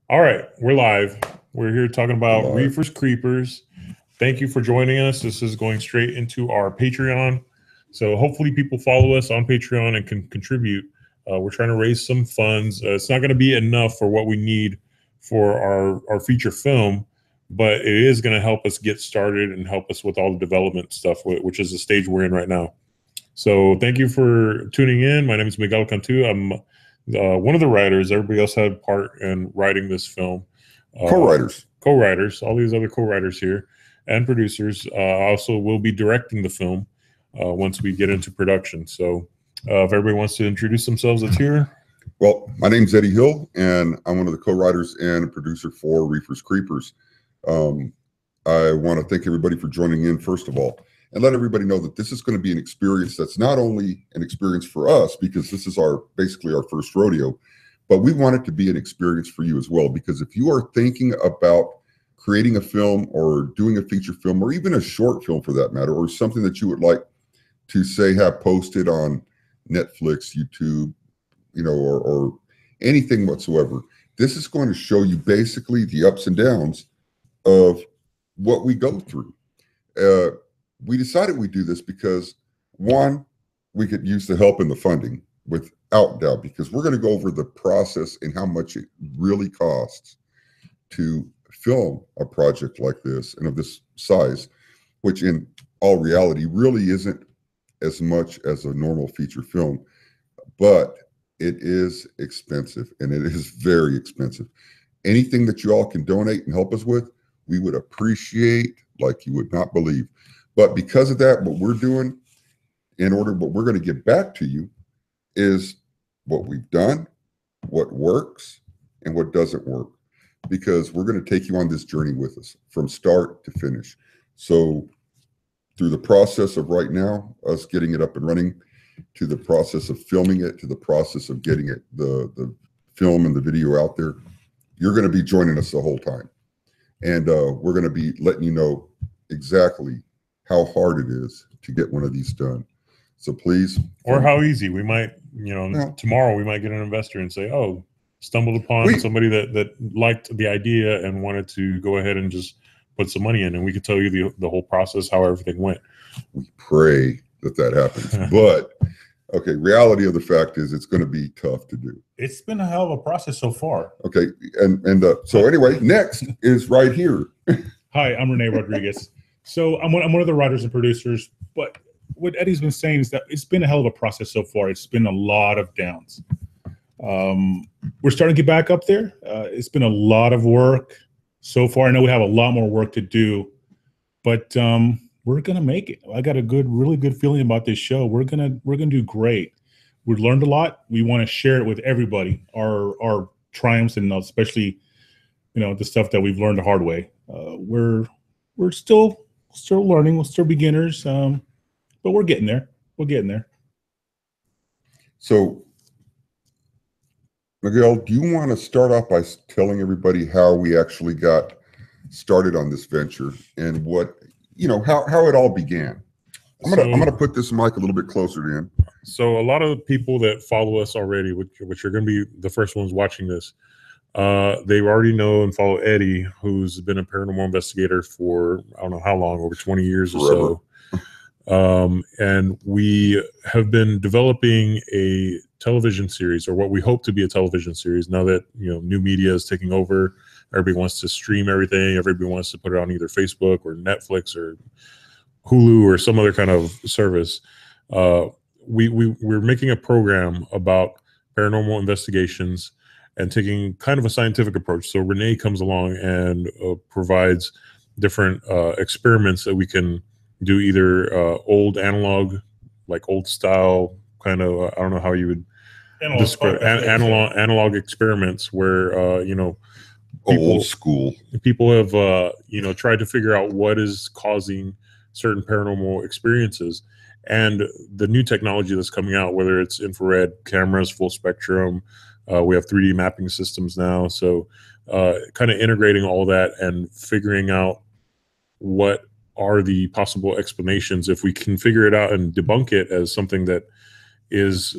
All right, we're live. We're here talking about Live. Reefers Creepers. Thank you for joining us. This is going straight into our Patreon. So hopefully people follow us on Patreon and can contribute. We're trying to raise some funds. It's not going to be enough for what we need for our feature film, but it is going to help us get started and help us with all the development stuff, which is the stage we're in right now. So thank you for tuning in. My name is Miguel Cantu. I'm one of the writers. Everybody else had part in writing this film. Co-writers. Co-writers, all these other co-writers here and producers. Also will be directing the film once we get into production. So if everybody wants to introduce themselves, let's hear. Well, my name's Eddie Hill, and I'm one of the co-writers and producer for Reefers Creepers. I want to thank everybody for joining in, first of all, and let everybody know that this is going to be an experience that's not only an experience for us, because this is basically our first rodeo, but we want it to be an experience for you as well. Because if you are thinking about creating a film or doing a feature film, or even a short film for that matter, or something that you would like to say have posted on Netflix, YouTube, or anything whatsoever, this is going to show you basically the ups and downs of what we go through. We decided we'd do this because, one, we could use the help and the funding without doubt, because we're going to go over the process and how much it really costs to film a project like this and of this size, which in all reality really isn't as much as a normal feature film, but it is expensive, and it is very expensive. Anything that you all can donate and help us with, we would appreciate like you would not believe. But because of that, what we're doing, what we're going to get back to you is what we've done, what works, and what doesn't work, because we're going to take you on this journey with us from start to finish. So through the process of right now, us getting it up and running, to the process of filming it, to the process of getting it, the film and the video out there, you're going to be joining us the whole time. And we're going to be letting you know exactly how hard it is to get one of these done. So please. Or how easy. We might, tomorrow we might get an investor and say, oh, stumbled upon somebody that liked the idea and wanted to go ahead and just put some money in, and we could tell you the whole process, how everything went. We pray that happens. But okay, reality of the fact is it's going to be tough to do. It's been a hell of a process so far. Okay, and so anyway, next is right here. Hi, I'm Rene Rodriguez. So I'm one of the writers and producers, but what Eddie's been saying is that it's been a hell of a process so far. It's been a lot of downs. We're starting to get back up there. It's been a lot of work so far. I know we have a lot more work to do, but we're gonna make it. I got a really good feeling about this show. We're gonna do great. We've learned a lot. We want to share it with everybody. Our triumphs, and especially, the stuff that we've learned the hard way. We're still learning. We're still beginners, but we're getting there. We're getting there. So, Miguel, do you want to start off by telling everybody how we actually got started on this venture and what, how it all began? I'm gonna put this mic a little bit closer in. So a lot of people that follow us already, which are going to be the first ones watching this, they already know and follow Eddie, who's been a paranormal investigator for I don't know how long, over 20 years or so. And we have been developing a television series, or what we hope to be a television series. Now that new media is taking over, everybody wants to stream everything. Everybody wants to put it on either Facebook or Netflix or Hulu or some other kind of service. We're making a program about paranormal investigations and taking kind of a scientific approach. So Renee comes along and provides different experiments that we can do, either old analog, like old style kind of, I don't know how you would describe analog experiments where, old school people have, tried to figure out what is causing certain paranormal experiences. And the new technology that's coming out, whether it's infrared cameras, full spectrum, we have 3D mapping systems now. So kind of integrating all that and figuring out what are the possible explanations. If we can figure it out and debunk it as something that is,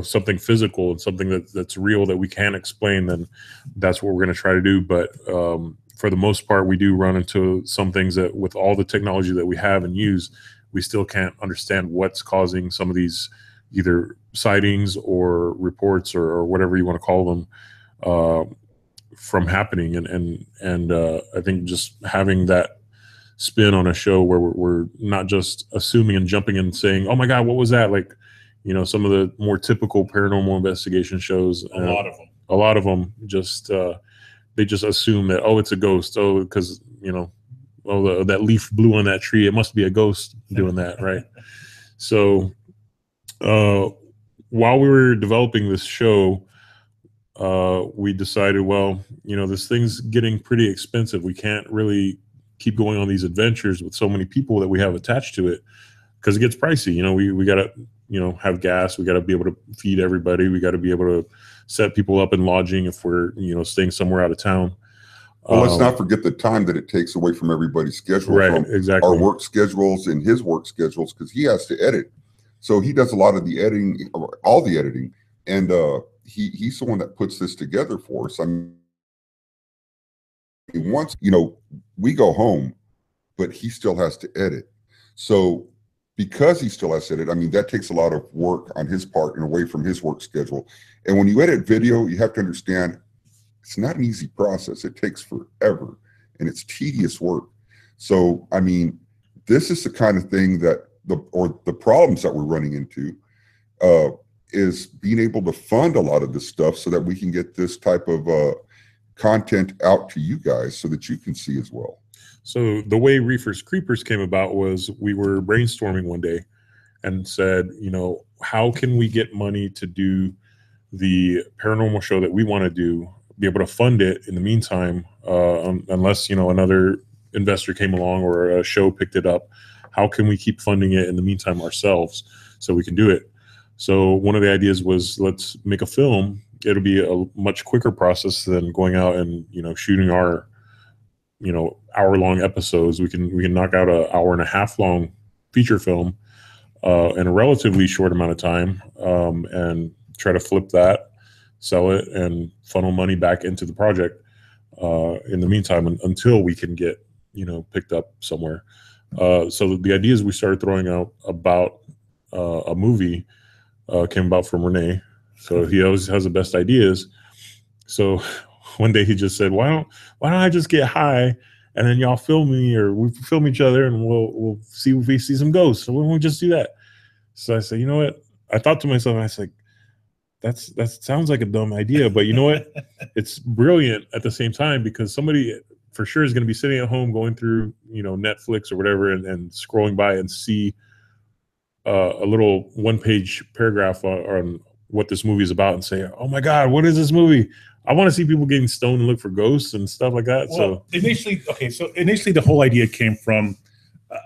something physical and something that's real that we can't explain, then that's what we're going to try to do. But for the most part, we do run into some things that, with all the technology that we have and use, we still can't understand what's causing some of these either sightings or reports or whatever you want to call them from happening. And I think just having that spin on a show where we're not just assuming and jumping in and saying, "Oh my God, what was that?" Like, some of the more typical paranormal investigation shows, a lot of them just they just assume that, oh, it's a ghost. Oh, because that leaf blew on that tree, it must be a ghost doing that, right? So while we were developing this show, we decided, well, this thing's getting pretty expensive. We can't really keep going on these adventures with so many people that we have attached to it, because it gets pricey. We got to have gas. We got to be able to feed everybody. We got to be able to set people up in lodging if we're staying somewhere out of town. Well, let's not forget the time that it takes away from everybody's schedule, right? From exactly. Our work schedules and his work schedules, because he has to edit. So he does a lot of the editing, all the editing, and he's the one that puts this together for us. I mean, once we go home, but he still has to edit. So because he still has to edit, I mean, that takes a lot of work on his part and away from his work schedule. And when you edit video, you have to understand it's not an easy process. It takes forever and it's tedious work. So, I mean, this is the kind of thing that the problems that we're running into is being able to fund a lot of this stuff so that we can get this type of content out to you guys so that you can see as well. So the way Reefers Creepers came about was we were brainstorming one day and said, how can we get money to do the paranormal show that we want to do, be able to fund it in the meantime, unless, another investor came along or a show picked it up. How can we keep funding it in the meantime ourselves so we can do it? So one of the ideas was, let's make a film. It'll be a much quicker process than going out and, shooting our, hour-long episodes. We can knock out an hour-and-a-half long feature film in a relatively short amount of time, and try to flip that, sell it, and funnel money back into the project in the meantime until we can get, picked up somewhere. So the ideas we started throwing out about a movie came about from Renee. So he always has the best ideas. So one day he just said, why don't I just get high and then y'all film me, or we film each other, and we'll see if we see some ghosts. So why don't we just do that? So I said, you know what? I thought to myself, I was like, that sounds like a dumb idea, but you know what? It's brilliant at the same time, because somebody for sure is going to be sitting at home going through, Netflix or whatever, and scrolling by and see a little one-page paragraph on what this movie is about and say, oh my God, what is this movie? I want to see people getting stoned and look for ghosts and stuff like that. Well, initially the whole idea came from,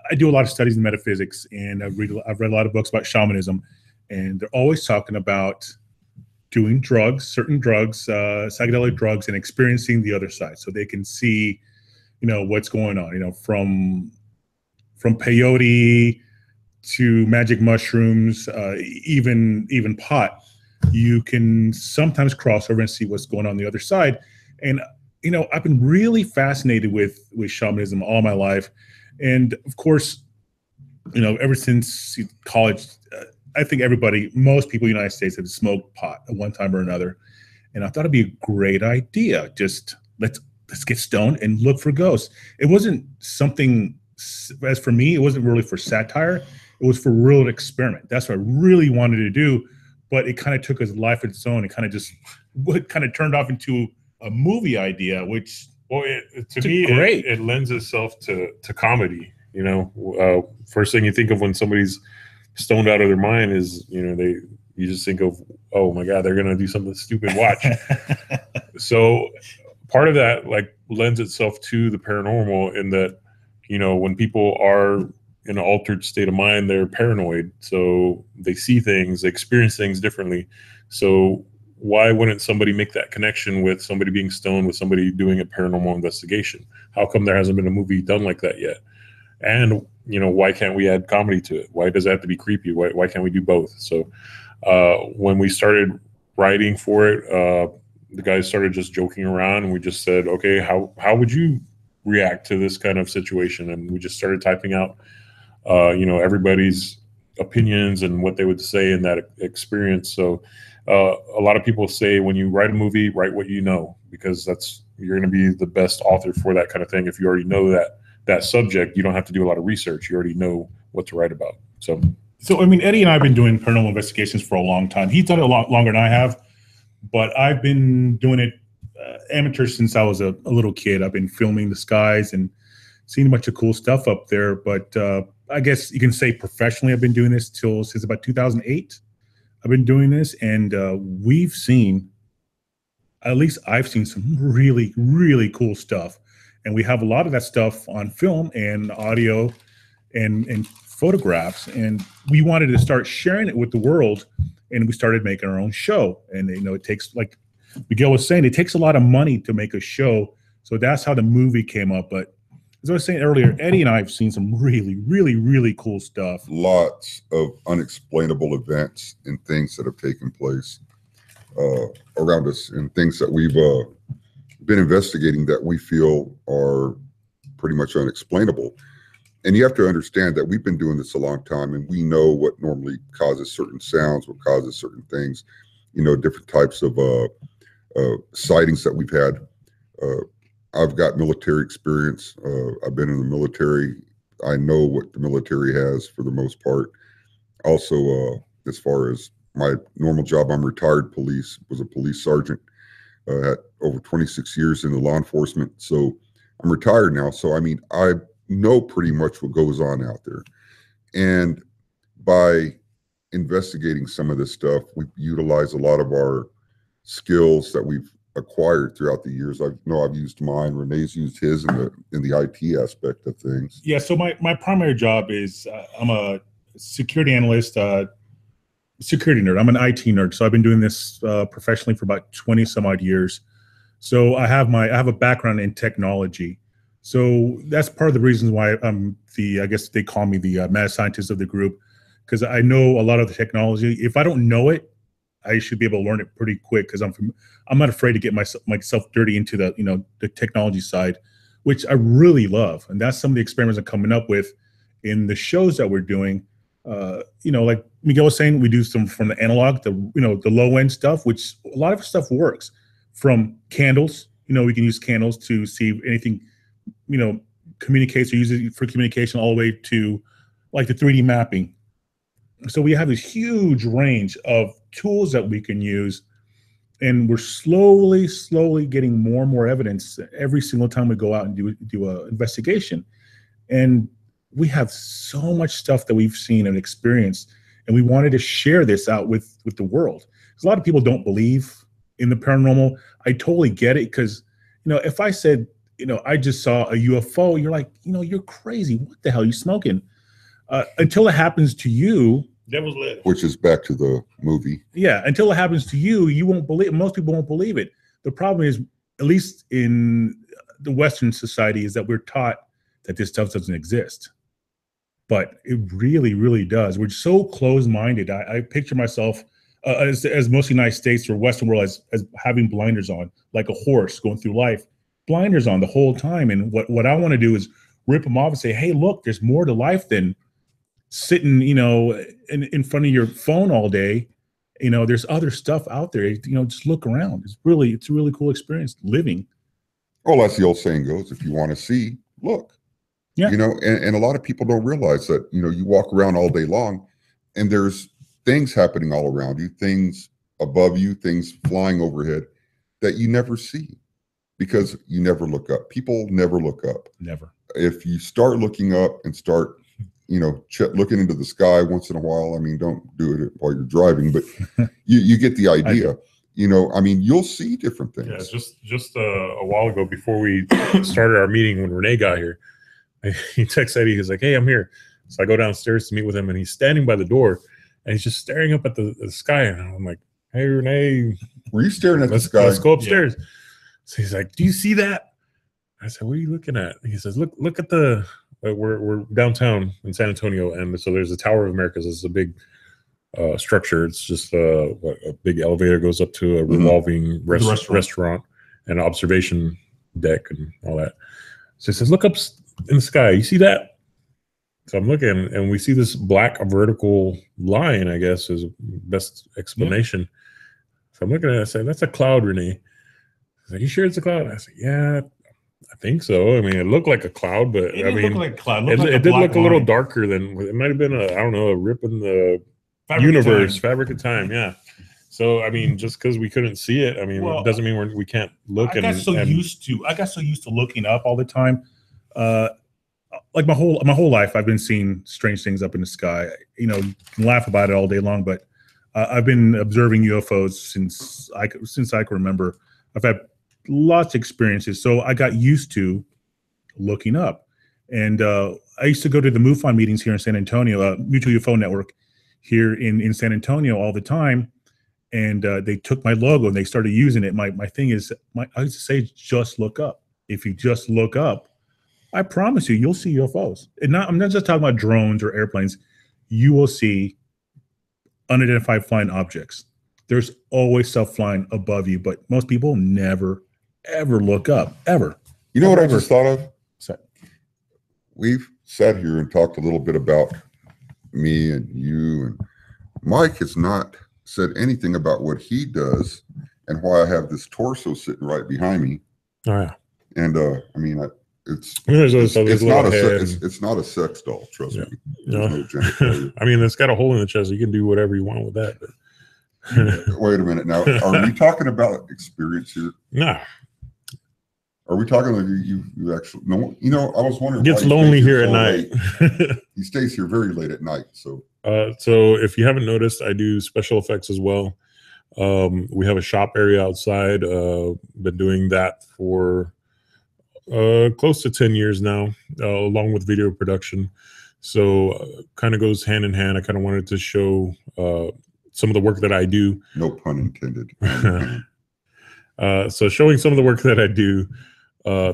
I do a lot of studies in metaphysics, and I've read a lot of books about shamanism, and they're always talking about doing drugs, certain drugs, psychedelic drugs, and experiencing the other side so they can see, what's going on, from peyote to magic mushrooms, even pot. You can sometimes cross over and see what's going on the other side. And, I've been really fascinated with shamanism all my life. And of course, ever since college, I think most people in the United States have smoked pot at one time or another. And I thought it'd be a great idea. Just let's get stoned and look for ghosts. It wasn't something, as for me, it wasn't really for satire. It was for real experiment. That's what I really wanted to do. But it kind of took a life of its own. It kind of turned off into a movie idea, which, well, to me, great. It lends itself to comedy. First thing you think of when somebody's stoned out of their mind is, you just think of, oh my God, they're gonna do something stupid. Watch. So part of that lends itself to the paranormal, in that, when people are in an altered state of mind, they're paranoid. So they see things, they experience things differently. So why wouldn't somebody make that connection with somebody being stoned with somebody doing a paranormal investigation? How come there hasn't been a movie done like that yet? And, why can't we add comedy to it? Why does it have to be creepy? Why can't we do both? So When we started writing for it, the guys started just joking around, and we just said, okay, how would you react to this kind of situation? And we just started typing out, everybody's opinions and what they would say in that experience. So a lot of people say when you write a movie, write what you know, because you're going to be the best author for that kind of thing. If you already know that subject, you don't have to do a lot of research. You already know what to write about. So I mean, Eddie and I have been doing paranormal investigations for a long time. He's done it a lot longer than I have, but I've been doing it amateur since I was a little kid. I've been filming the skies and seeing a bunch of cool stuff up there. But I guess you can say professionally, I've been doing this since about 2008. I've been doing this, and we've seen, at least I've seen, some really, really cool stuff. And we have a lot of that stuff on film and audio and photographs. And we wanted to start sharing it with the world. And we started making our own show. And, it takes, like Miguel was saying, it takes a lot of money to make a show. So that's how the movie came up. But as I was saying earlier, Eddie and I have seen some really, really, really cool stuff. Lots of unexplainable events and things that have taken place around us, and things that we've been investigating that we feel are pretty much unexplainable. And you have to understand that we've been doing this a long time, and we know what normally causes certain sounds, what causes certain things, different types of sightings that we've had. I've got military experience. I've been in the military. I know what the military has for the most part. Also, as far as my normal job, I'm retired police, was a police sergeant, had over 26 years in the law enforcement. So I'm retired now. So, I mean, I know pretty much what goes on out there. And by investigating some of this stuff, we utilize a lot of our skills that we've acquired throughout the years. I know I've used mine. Renee's used his in the IT aspect of things. Yeah. So my primary job is I'm a security analyst, security nerd. I'm an IT nerd. So I've been doing this professionally for about 20 some odd years. So I have a background in technology. So that's part of the reasons why I'm I guess they call me the mad scientist of the group, because I know a lot of the technology. If I don't know it, I should be able to learn it pretty quick, because I'm not afraid to get myself dirty into the technology side, which I really love. And that's some of the experiments I'm coming up with in the shows that we're doing. Like Miguel was saying, we do some from the analog, the low end stuff, which a lot of stuff works. From candles, we can use candles to see if anything, communicates, or use it for communication, all the way to like the 3D mapping. So we have this huge range of tools that we can use, and we're slowly getting more and more evidence every single time we go out and do a investigation. And we have so much stuff that we've seen and experienced, and we wanted to share this out with the world. Because a lot of people don't believe in the paranormal. I totally get it, because if I said, I just saw a UFO, you're like, you're crazy. What the hell are you smoking? Until it happens to you. Devil's lettuce. Which is back to the movie. Yeah, until it happens to you, you won't believe. Most people won't believe it. The problem is, at least in the Western society, is that we're taught that this stuff doesn't exist. But it really, really does. We're so closed-minded. I picture myself as mostly United States or Western world as having blinders on, like a horse going through life, blinders on the whole time. And what I want to do is rip them off and say, hey, look, there's more to life than sitting, in front of your phone all day. There's other stuff out there. Just look around. It's a really cool experience living. Well, as the old saying goes, if you want to see, look. Yeah. And a lot of people don't realize that, you walk around all day long and there's things happening all around you, things above you, things flying overhead that you never see because you never look up. People never look up. Never. If you start looking up and start, looking into the sky once in a while, I mean, don't do it while you're driving, but you get the idea. You'll see different things. Yeah, just a while ago, before we started our meeting, when Renee got here, he texted Eddie. He's like, hey, I'm here. So I go downstairs to meet with him, and he's standing by the door, and he's just staring up at the sky. And I'm like, hey, Renee. Were you staring at the sky? Let's go upstairs. Yeah. So he's like, do you see that? I said, what are you looking at? He says, look at we're downtown in San Antonio, and so there's the Tower of Americas. It's a big structure. It's just a big elevator goes up to a revolving restaurant and observation deck and all that. So it says, look up in the sky. You see that? So I'm looking, and we see this black vertical line, I guess is best explanation. Yeah. So I'm looking at it, I say, that's a cloud, Renee. He's like, you sure it's a cloud? I said, yeah, I think so. I mean, it looked like a cloud, but it I mean, look like a cloud. It did look a little darker than, it might have been a rip in the fabric of time. Yeah. So, I mean, just because we couldn't see it, I mean, it doesn't mean we can't look. I got so used to looking up all the time. Like my whole life, I've been seeing strange things up in the sky. You know, you can laugh about it all day long, but I've been observing UFOs since I can remember. I've had lots of experiences, so I got used to looking up. And I used to go to the MUFON meetings here in San Antonio, Mutual UFO Network here in San Antonio all the time. And they took my logo and they started using it. My thing is, I used to say, just look up. If you just look up, I promise you, you'll see UFOs. I'm not just talking about drones or airplanes. You will see unidentified flying objects. There's always stuff flying above you, but most people never, ever look up, ever. You know what I just thought of? We've sat here and talked a little bit about me and you, and Mike has not said anything about what he does and why I have this torso sitting right behind me. Oh, yeah. And I mean, it's not a sex doll, trust me. No. I mean, it's got a hole in the chest. You can do whatever you want with that. But. Wait a minute. Now, are we talking about experience here? No. Are we talking like you actually? No. You know, I was wondering. It gets lonely here at night. He stays here very late at night. So if you haven't noticed, I do special effects as well. We have a shop area outside. Been doing that for close to 10 years now, along with video production. So kind of goes hand in hand. I kind of wanted to show some of the work that I do. No pun intended. So showing some of the work that I do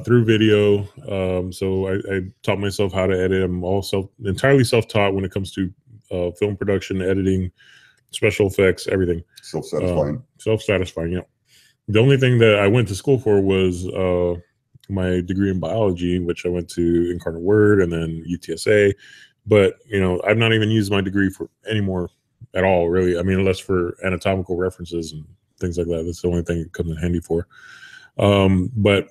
through video. So I taught myself how to edit. I'm entirely self-taught when it comes to film production, editing, special effects, everything. Self-satisfying, yeah. The only thing that I went to school for was my degree in biology, which I went to Incarnate Word and then UTSA. But, you know, I've not even used my degree for anymore at all, really. I mean, unless for anatomical references and things like that. That's the only thing it comes in handy for. But,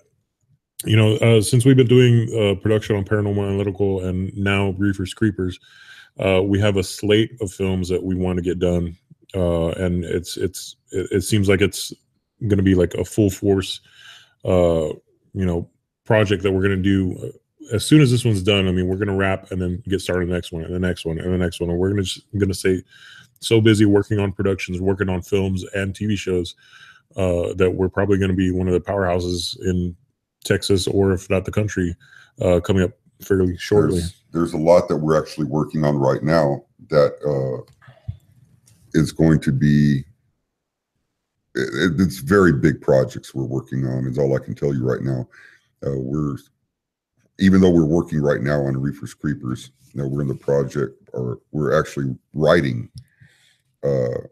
you know, since we've been doing production on Paranormal Analytical and now Reefers Creepers, we have a slate of films that we want to get done. And it seems like it's going to be like a full force, you know, project that we're going to do as soon as this one's done. I mean, we're going to wrap and then get started on the next one and the next one and the next one. And we're going to stay so busy working on productions, working on films and TV shows that we're probably going to be one of the powerhouses in Texas, or if not the country, coming up fairly shortly. There's a lot that we're actually working on right now that is going to be, it's very big projects we're working on, is all I can tell you right now. Even though we're working right now on Reefers Creepers, you know, we're in the project, or we're actually writing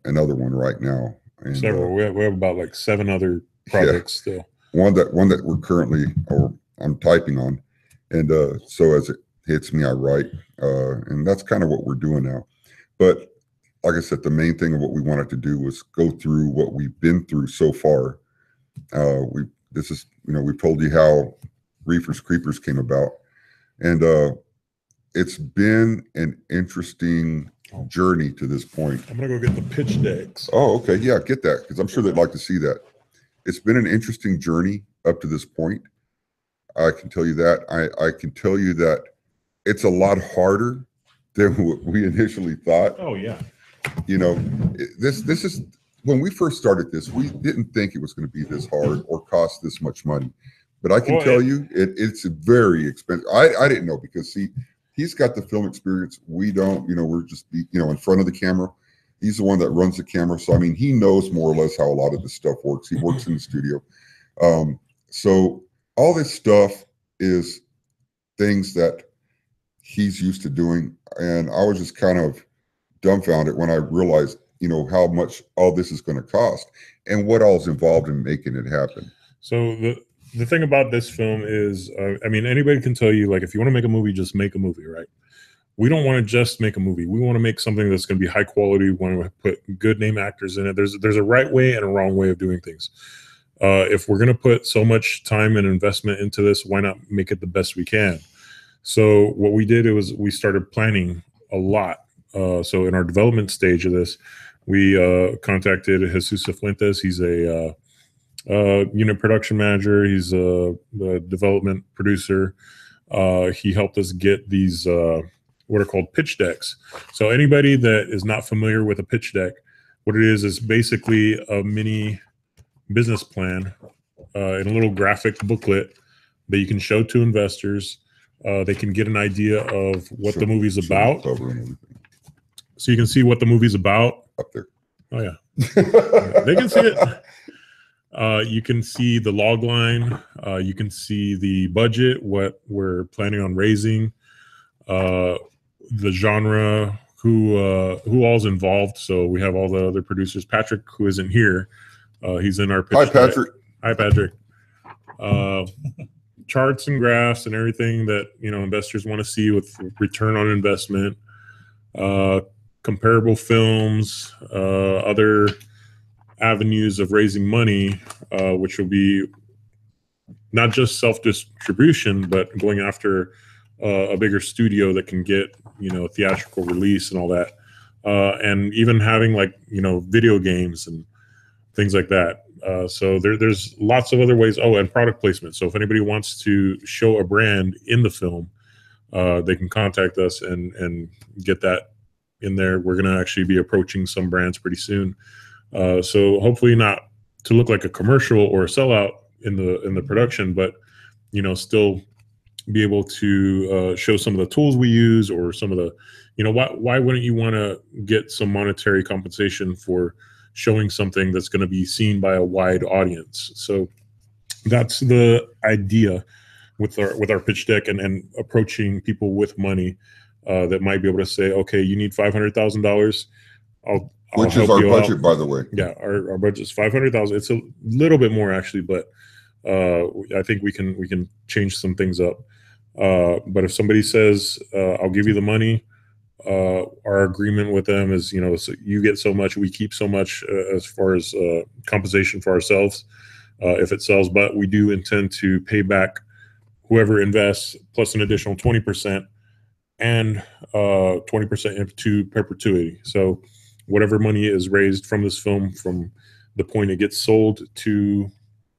another one right now. And, several. We have about like 7 other projects still. One that we're currently, or I'm typing on, and so as it hits me, I write, and that's kind of what we're doing now. But like I said, the main thing of what we wanted to do was go through what we've been through so far. We've told you how Reefers Creepers came about, and it's been an interesting journey to this point. I'm gonna go get the pitch decks. Oh, okay, yeah, get that, because I'm sure they'd like to see that. It's been an interesting journey up to this point. I can tell you that. I can tell you that it's a lot harder than what we initially thought. Oh yeah. You know, this is, when we first started this, we didn't think it was going to be this hard or cost this much money. But I can tell you, it's very expensive. I didn't know, because see, he's got the film experience. We don't. You know, we're just in front of the camera. He's the one that runs the camera. So I mean, he knows more or less how a lot of this stuff works. He works in the studio. So all this stuff is things that he's used to doing, and I was just kind of dumbfounded when I realized, you know, how much all this is going to cost and what all's involved in making it happen. So the thing about this film is, I mean, anybody can tell you, like, if you want to make a movie, just make a movie, right? We don't want to just make a movie. We want to make something that's going to be high quality. We want to put good name actors in it. There's a right way and a wrong way of doing things. If we're going to put so much time and investment into this, why not make it the best we can? So what we did was we started planning a lot. So in our development stage of this, we contacted Jesus Fuentes. He's a unit production manager. He's a development producer. He helped us get these what are called pitch decks. So anybody that is not familiar with a pitch deck, what it is basically a mini business plan in a little graphic booklet that you can show to investors. They can get an idea of what the movie's about. So you can see what the movie's about. Up there. Oh, yeah. They can see it. You can see the log line. You can see the budget, what we're planning on raising, the genre, who all's involved. So we have all the other producers. Patrick, who isn't here, he's in our pitch. Hi, Patrick. Hi, Patrick. Charts and graphs and everything that, you know, investors want to see with return on investment, comparable films, other avenues of raising money, which will be not just self-distribution, but going after a bigger studio that can get, you know, theatrical release and all that, and even having, like, you know, video games and things like that. So there's lots of other ways. Oh, and product placement. So if anybody wants to show a brand in the film, they can contact us and get that in there. We're going to actually be approaching some brands pretty soon. So hopefully not to look like a commercial or a sellout in the production, but, you know, still be able to show some of the tools we use, or some of the, you know, why wouldn't you want to get some monetary compensation for showing something that's going to be seen by a wide audience? So that's the idea with our pitch deck, and approaching people with money that might be able to say, okay, you need $500,000. Which is our budget, by the way. Yeah, our budget's $500,000. It's a little bit more actually, but I think we can change some things up. But if somebody says, I'll give you the money, our agreement with them is, you know, so you get so much, we keep so much as far as compensation for ourselves if it sells. But we do intend to pay back whoever invests plus an additional 20% and 20% into perpetuity. So whatever money is raised from this film, from the point it gets sold to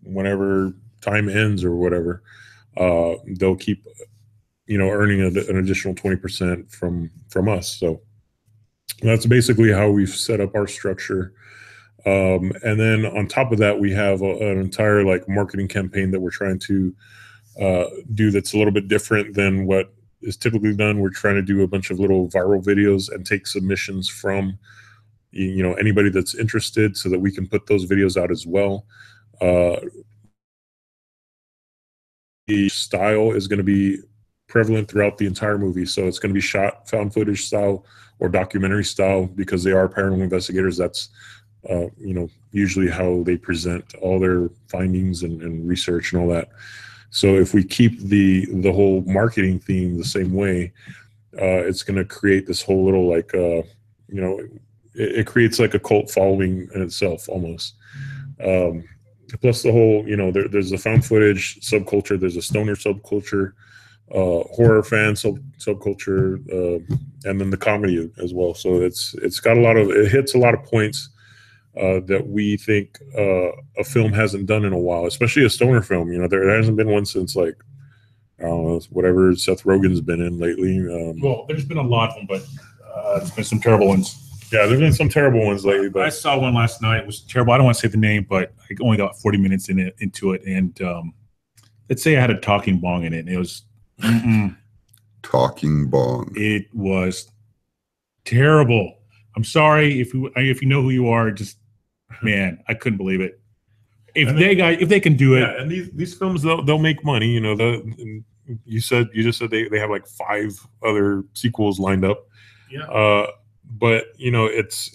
whenever time ends or whatever, they'll keep, you know, earning an additional 20% from us. So that's basically how we've set up our structure. And then on top of that, we have an entire, like, marketing campaign that we're trying to do that's a little bit different than what is typically done. We're trying to do a bunch of little viral videos and take submissions from, you know, anybody that's interested, so that we can put those videos out as well. The style is going to be prevalent throughout the entire movie. So it's going to be shot found footage style or documentary style, because they are paranormal investigators. That's, you know, usually how they present all their findings and research and all that. So if we keep the whole marketing theme the same way, it's going to create this whole little, like, you know, it creates like a cult following in itself almost. Plus the whole, you know, there's a found footage subculture, there's a stoner subculture, horror fan subculture, and then the comedy as well. So it's got it hits a lot of points that we think a film hasn't done in a while, especially a stoner film. You know, there hasn't been one since, like, I don't know, whatever Seth Rogen's been in lately. Well, there's been a lot of them, but there's been some terrible ones. Yeah, there's been some terrible ones lately. But I saw one last night. It was terrible. I don't want to say the name, but I only got 40 minutes into it. And let's say I had a talking bong in it. And it was Talking bong. It was terrible. I'm sorry if you know who you are. Just, man, I couldn't believe it. If they can do it, yeah, and these films, they'll make money. You know, you just said they have like 5 other sequels lined up. Yeah. but you know, it's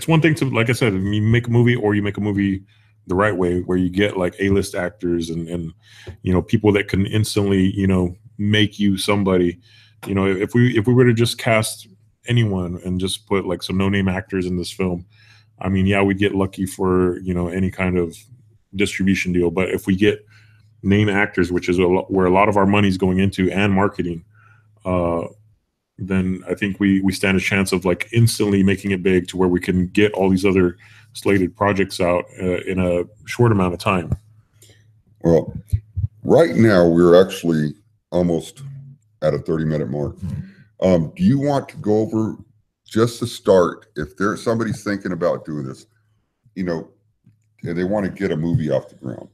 one thing to, like I said, you make a movie, or you make a movie the right way, where you get like A-list actors and you know, people that can instantly, you know, make you somebody. You know, if we were to just cast anyone and just put like some no-name actors in this film, I mean, yeah, we'd get lucky for, you know, any kind of distribution deal. But if we get name actors, which is where a lot of our money's going into, and marketing, then I think we stand a chance of like instantly making it big, to where we can get all these other slated projects out in a short amount of time. Well, right now we're actually almost at a 30-minute mark. Do you want to go over just to start, if there's somebody's thinking about doing this, you know, and they want to get a movie off the ground?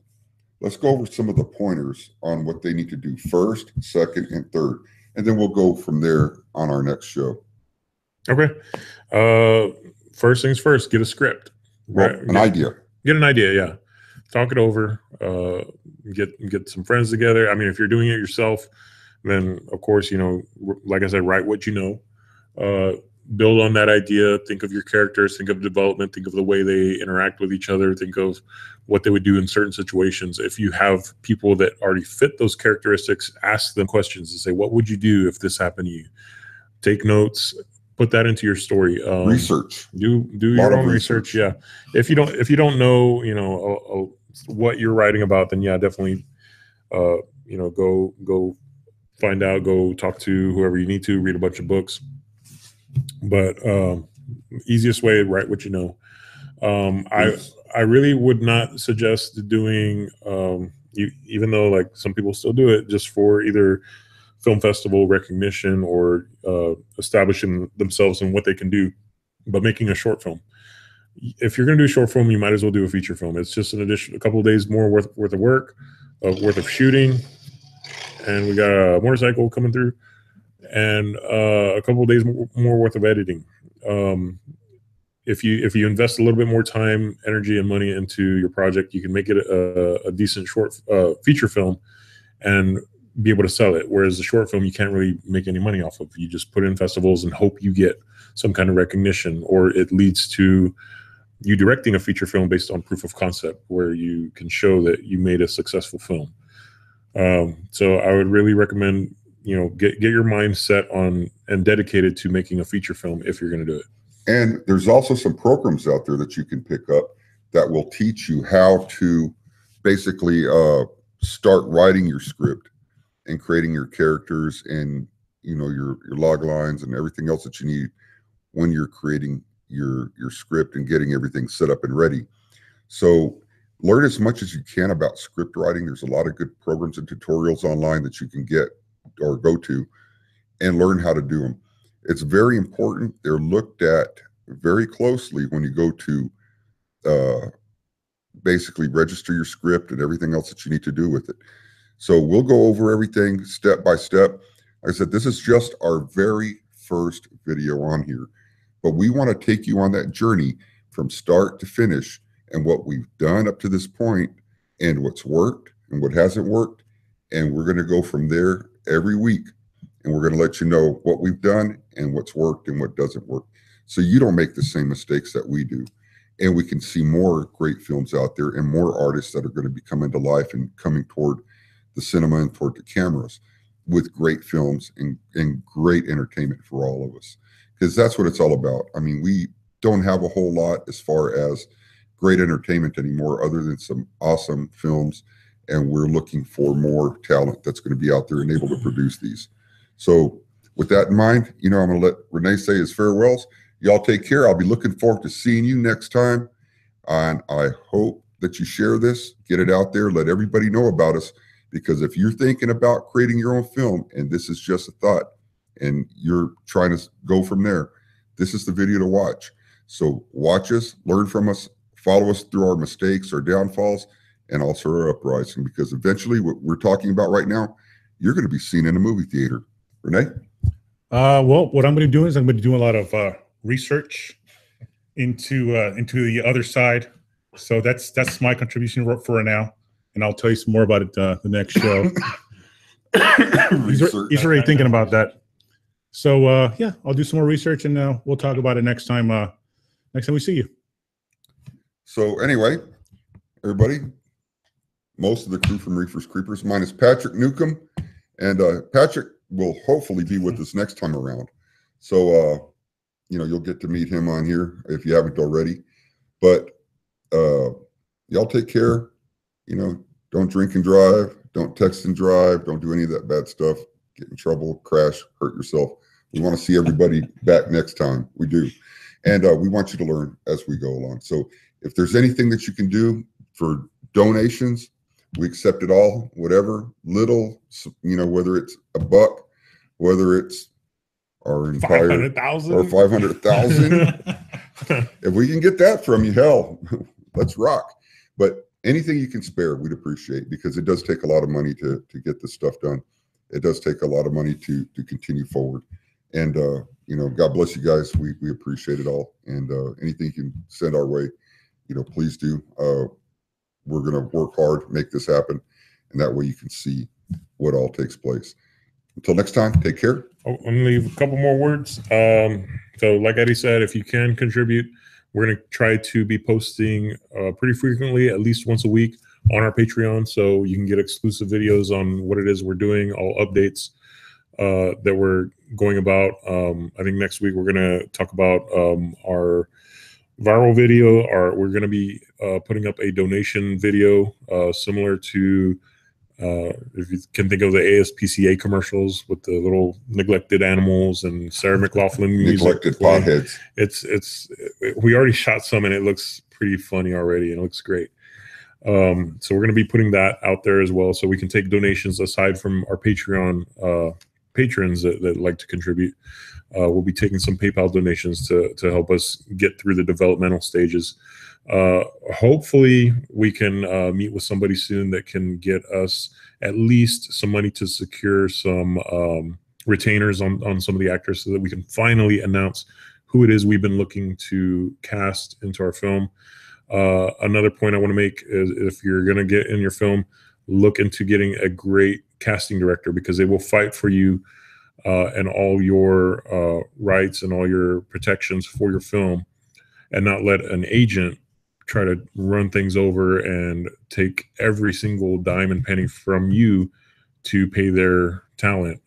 Let's go over some of the pointers on what they need to do first, second, and third, and then we'll go from there on our next show. Okay. First things first, get a script. Well, right? An idea. Get an idea, yeah. Talk it over. Get some friends together. I mean, if you're doing it yourself, then of course, you know, like I said, write what you know. Build on that idea. Think of your characters. Think of development. Think of the way they interact with each other. Think of what they would do in certain situations. If you have people that already fit those characteristics, ask them questions and say, "What would you do if this happened to you?" Take notes. Put that into your story. Research. Do your own research. Yeah. If you don't know, you know, what you're writing about, then yeah, definitely, you know, go find out. Go talk to whoever you need to. Read a bunch of books. But easiest way, write what you know. I really would not suggest doing, even though like some people still do it, just for either film festival recognition or establishing themselves and what they can do, but making a short film. If you're going to do a short film, you might as well do a feature film. It's just a couple of days more worth of work, worth of shooting, and we got a motorcycle coming through, and a couple of days more worth of editing. If you invest a little bit more time, energy, and money into your project, you can make it a decent short feature film and be able to sell it. Whereas the short film, you can't really make any money off of. You just put it in festivals and hope you get some kind of recognition, or it leads to you directing a feature film based on proof of concept, where you can show that you made a successful film. So I would really recommend, you know, get your mind set on and dedicated to making a feature film if you're going to do it. And there's also some programs out there that you can pick up that will teach you how to basically start writing your script and creating your characters and, you know, your log lines and everything else that you need when you're creating your script and getting everything set up and ready. So learn as much as you can about script writing. There's a lot of good programs and tutorials online that you can get or go to and learn how to do them. It's very important. They're looked at very closely when you go to basically register your script and everything else that you need to do with it. So we'll go over everything step by step. Like I said, this is just our very first video on here, but we want to take you on that journey from start to finish and what we've done up to this point and what's worked and what hasn't worked. And we're going to go from there every week. And we're going to let you know what we've done and what's worked and what doesn't work, so you don't make the same mistakes that we do. And we can see more great films out there and more artists that are going to be coming to life and coming toward the cinema and toward the cameras with great films and great entertainment for all of us. Because that's what it's all about. I mean, we don't have a whole lot as far as great entertainment anymore, other than some awesome films. And we're looking for more talent that's going to be out there and able to produce these. So with that in mind, you know, I'm going to let Renee say his farewells. Y'all take care. I'll be looking forward to seeing you next time. And I hope that you share this, get it out there, let everybody know about us. Because if you're thinking about creating your own film and this is just a thought and you're trying to go from there, this is the video to watch. So watch us, learn from us, follow us through our mistakes, our downfalls, and also our uprising. Because eventually what we're talking about right now, you're going to be seen in a movie theater. Renee? Well, what I'm going to be doing is I'm going to be doing a lot of research into the other side. So that's my contribution for now, and I'll tell you some more about it the next show. He's already thinking about that. So yeah, I'll do some more research and we'll talk about it next time. Next time we see you. So anyway, everybody, most of the crew from Reefers Creepers, minus Patrick Newcomb, and Patrick will hopefully be with us next time around. So you'll get to meet him on here if you haven't already. But y'all take care. Don't drink and drive. Don't text and drive. Don't do any of that bad stuff. Get in trouble, crash, hurt yourself. We want to see everybody back next time. We do. And we want you to learn as we go along. So if there's anything that you can do for donations, we accept it all, whatever, little, whether it's $1, whether it's our entire 500,000 or 500,000. If we can get that from you, hell, let's rock. But anything you can spare, we'd appreciate, because it does take a lot of money to get this stuff done. It does take a lot of money to continue forward. And God bless you guys. We appreciate it all. And anything you can send our way, please do. We're going to work hard, make this happen, and that way you can see what all takes place. Until next time, take care. I'm going to leave a couple more words. So like Eddie said, if you can contribute, we're going to try to be posting pretty frequently, at least once a week, on our Patreon, so you can get exclusive videos on what it is we're doing, all updates that we're going about. I think next week we're going to talk about our viral video. We're going to be putting up a donation video similar to if you can think of the ASPCA commercials with the little neglected animals and Sarah McLachlan music. Neglected potheads. It's we already shot some and it looks pretty funny already and it looks great. So we're going to be putting that out there as well, so we can take donations aside from our Patreon patrons that like to contribute. We'll be taking some PayPal donations to help us get through the developmental stages. Hopefully we can meet with somebody soon that can get us at least some money to secure some retainers on some of the actors, so that we can finally announce who it is we've been looking to cast into our film. Another point I want to make is, if you're going to get in your film, look into getting a great casting director, because they will fight for you and all your rights and all your protections for your film, and not let an agent try to run things over and take every single dime and penny from you to pay their talent.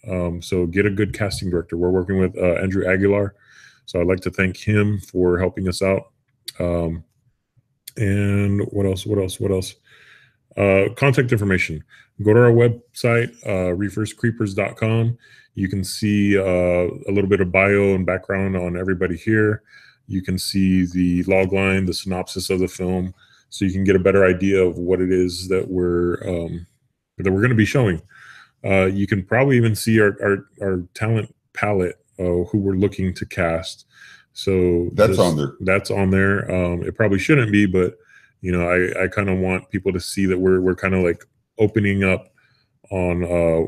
So get a good casting director. We're working with Andrew Aguilar, so I'd like to thank him for helping us out. And what else? Contact information. Go to our website, reeferscreepers.com. You can see a little bit of bio and background on everybody here. You can see the log line, the synopsis of the film, so you can get a better idea of what it is that we're going to be showing. You can probably even see our talent palette, who we're looking to cast. So that's on there. That's on there. It probably shouldn't be, but I kind of want people to see that we're kind of like opening up on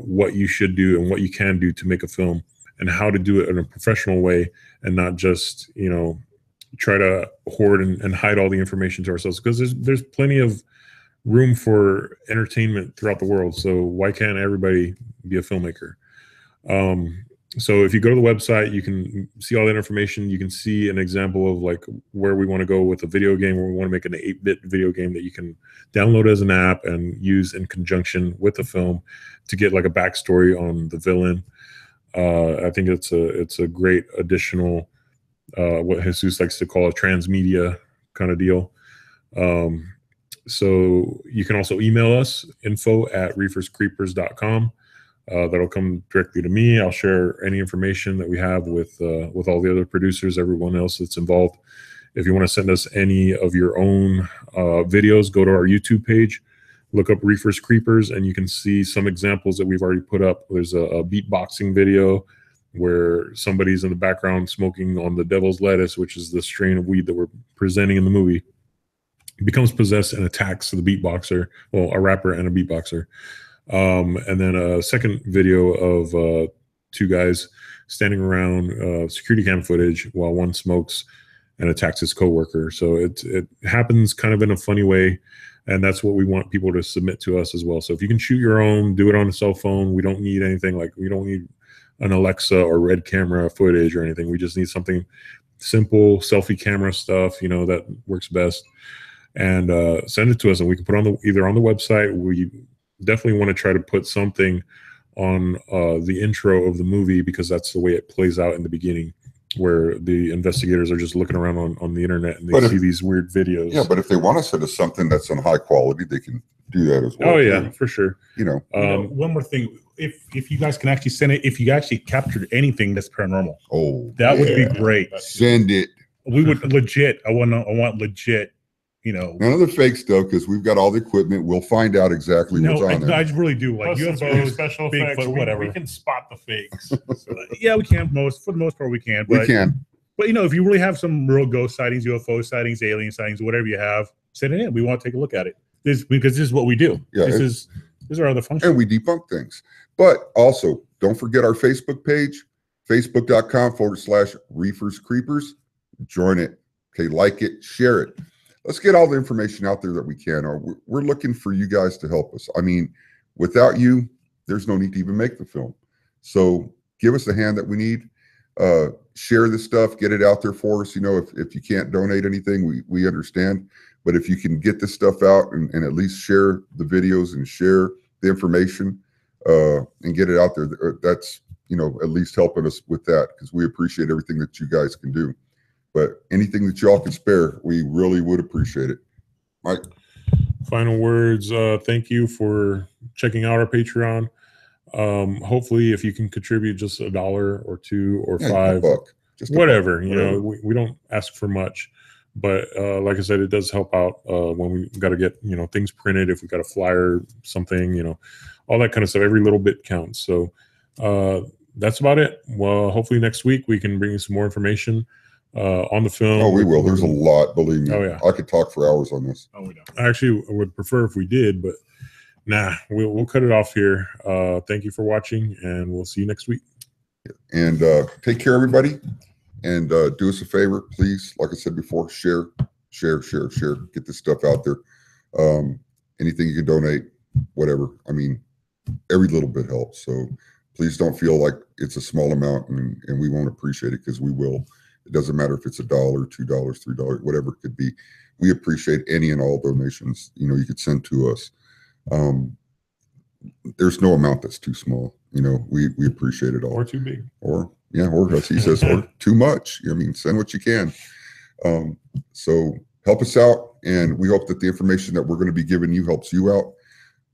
what you should do and what you can do to make a film, and how to do it in a professional way, and not just try to hoard and hide all the information to ourselves, because there's plenty of room for entertainment throughout the world. So why can't everybody be a filmmaker? So if you go to the website, you can see all that information. You can see an example of like where we want to go with a video game, where we want to make an 8-bit video game that you can download as an app and use in conjunction with the film to get like a backstory on the villain. I think it's a great additional, what Jesus likes to call a transmedia kind of deal. So you can also email us, info@reeferscreepers.com. That'll come directly to me. I'll share any information that we have with all the other producers, everyone else that's involved. If you want to send us any of your own videos, go to our YouTube page, look up Reefers Creepers, and you can see some examples that we've already put up. There's a beatboxing video where somebody's in the background smoking on the devil's lettuce, which is the strain of weed that we're presenting in the movie. He becomes possessed and attacks the beatboxer, well, a rapper and a beatboxer. And then a second video of two guys standing around security cam footage while one smokes and attacks his coworker. So it happens kind of in a funny way, and that's what we want people to submit to us as well. So if you can shoot your own, do it on a cell phone. We don't need anything, like we don't need an Alexa or Red camera footage or anything. We just need something simple, selfie camera stuff, you know, that works best. And send it to us, and we can put on either on the website. We definitely want to try to put something on the intro of the movie, because that's the way it plays out in the beginning, where the investigators are just looking around on the internet and they see these weird videos. Yeah, but if they want to send us something that's on high quality, they can do that as well. Oh yeah, for sure. You know, one more thing. If you guys can actually send it, if you actually captured anything that's paranormal, that would be great. Send it. We would legit. I want legit. You know, none of the fake stuff, because we've got all the equipment. We'll find out exactly what's on there. I really do like UFOs, special effects, whatever. We can spot the fakes. Yeah, we can. For the most part, we can. But, we can. But you know, if you really have some real ghost sightings, UFO sightings, alien sightings, whatever you have, send it in. We want to take a look at it. Because this is what we do. Yeah, this is our other function. And we debunk things. But also, don't forget our Facebook page, facebook.com/Reefers Creepers. Join it. Okay, like it, share it. Let's get all the information out there that we can. We're looking for you guys to help us. I mean, without you, there's no need to even make the film. So give us the hand that we need. Share this stuff, get it out there for us. You know, if you can't donate anything, we understand. But if you can get this stuff out and at least share the videos and share the information and get it out there, that's, you know, at least helping us with that, because we appreciate everything that you guys can do. But anything that y'all can spare, we really would appreciate it. Mike? Final words. Thank you for checking out our Patreon. Hopefully, if you can contribute just $1 or $2 or $5, just whatever, you know, we don't ask for much. But like I said, it does help out when we got to get, you know, things printed, if we got a flyer, something, you know, all that kind of stuff. Every little bit counts. So that's about it. Well, hopefully next week we can bring you some more information on the film. Oh, we will. There's a lot, believe me. Oh, yeah. I could talk for hours on this. Oh, we don't. I actually would prefer if we did, but nah, we'll cut it off here. Thank you for watching, and we'll see you next week. And take care, everybody. And do us a favor, please. Like I said before, share. Get this stuff out there. Anything you can donate, whatever. I mean, every little bit helps. So please don't feel like it's a small amount and we won't appreciate it, because we will. It doesn't matter if it's $1, $2, $3, whatever it could be. We appreciate any and all donations, you know, you could send to us. There's no amount that's too small. You know, we appreciate it all. Or too big. Or as he says, or too much. I mean, send what you can. So help us out, and we hope that the information that we're going to be giving you helps you out.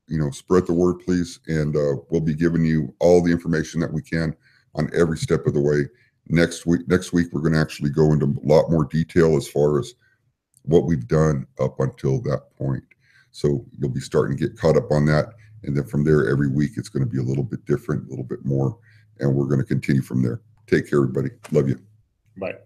You know, spread the word, please, and we'll be giving you all the information that we can on every step of the way. Next week, we're going to actually go into a lot more detail as far as what we've done up until that point. So you'll be starting to get caught up on that. And then from there, every week, it's going to be a little bit different, a little bit more. And we're going to continue from there. Take care, everybody. Love you. Bye.